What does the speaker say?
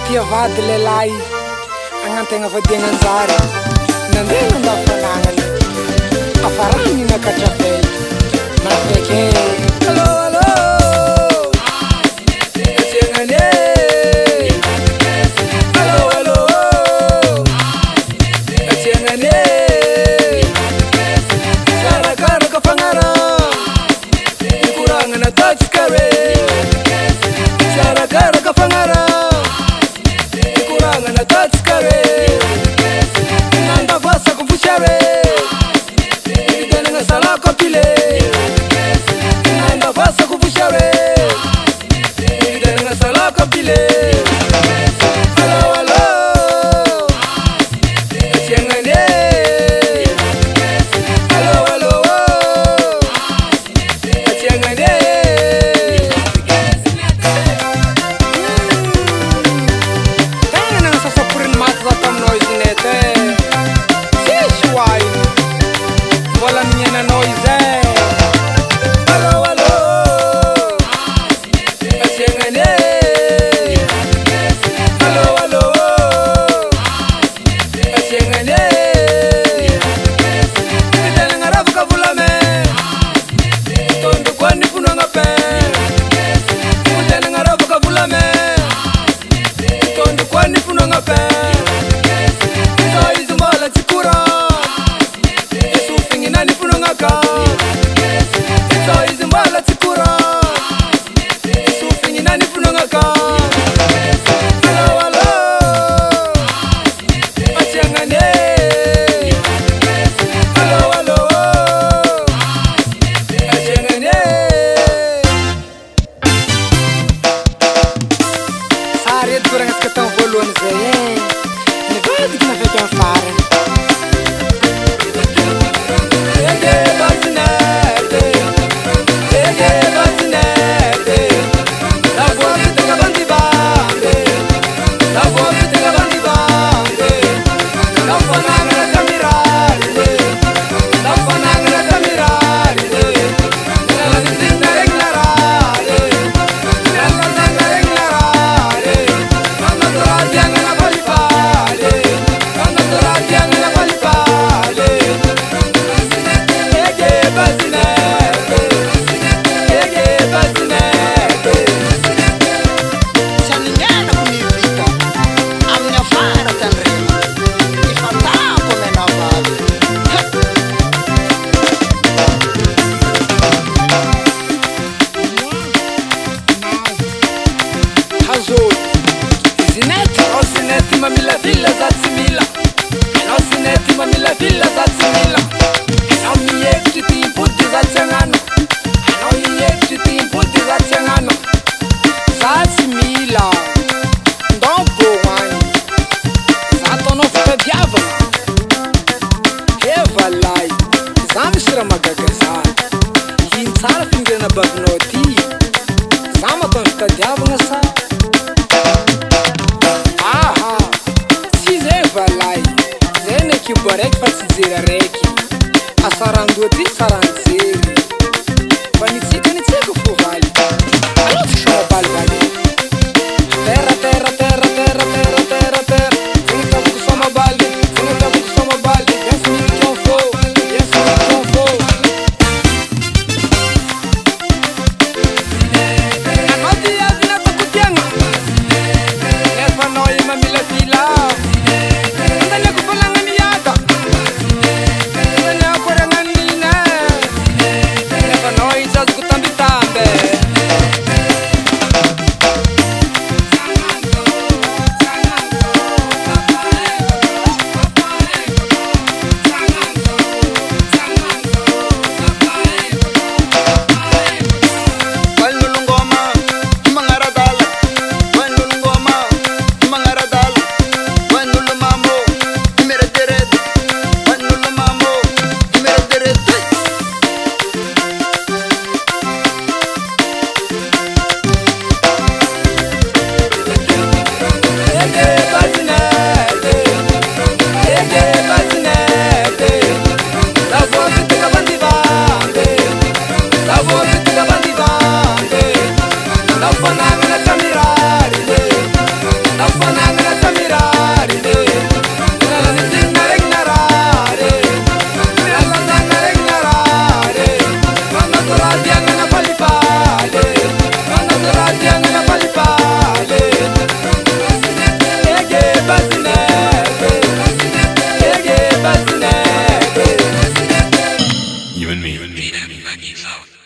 tia vady lelahy agnategna fadiagnanjary nandeha nandafananany afaraha ninakatrafay manafaiky alô alô asiagnane alô alô asiagnane karakaraka fagnara ikoragna natatsika re karakaraka fagnara ikoragna natatsika re nandavasako fosare ividianagna salako apile nandavasako fosare ividianagna salako apile alô alô asiagnane alô alô asiagnane tegna nagnasasaporiny maty za taminao izy nete sisy hoay mbola nienanao izay alô alô asiagnane alô alô asiagnane ividianagna ravaka volame tondro koa nifonagna pe ividianagna ravaka volame tondro koa nifonagna pe sa izy mbola tsy courant isofigny na nifonagna ka sa izy mbola tsy courant isofigny na nifonagna ka alô alô asiagnane alô alô asiagnane sary edy koragna asika tamy voalohany zay nivadiky nafaiky amy farany ege basinete ege basinete lavovitaka bandibande lavovitaka bandibande lafanagna tamiraride lafanagna tamiraride nalavizinga reglarare nalananga reglarare nanatoradianga na valipale nanatoradianga na valipale ege basinete ege basinete Saningana kunivita amin'ny afara tandrema ifatako mena vavy hazoi zinety anao zinety mamila villa za tsy mila anao zinety mamila villa za tsy mila anao mievitry ty impody za tsy agnano anao mievitry ty impody za tsy agnano za tsy mila ndombo agny za ataonao fitadiavana hevalay za misy raha magaga za ino tsara fingirana bavinao ty za mataony fitadiavagna sa aha tsy zay valay zay nekibo araiky fa tsy jery araiky asarandoa ty saranjery fa nitsika nitsika fo valy alotsika somabalvaly terra terra terra terra terra terra terra zegny taboko somabaly zegny taboko somabaly biensy miditry am fô biensy miditry am fô anao ty avy natako tiagna nefa anao i mamila vila andaniako falagna miada andaniako ragnanina and me.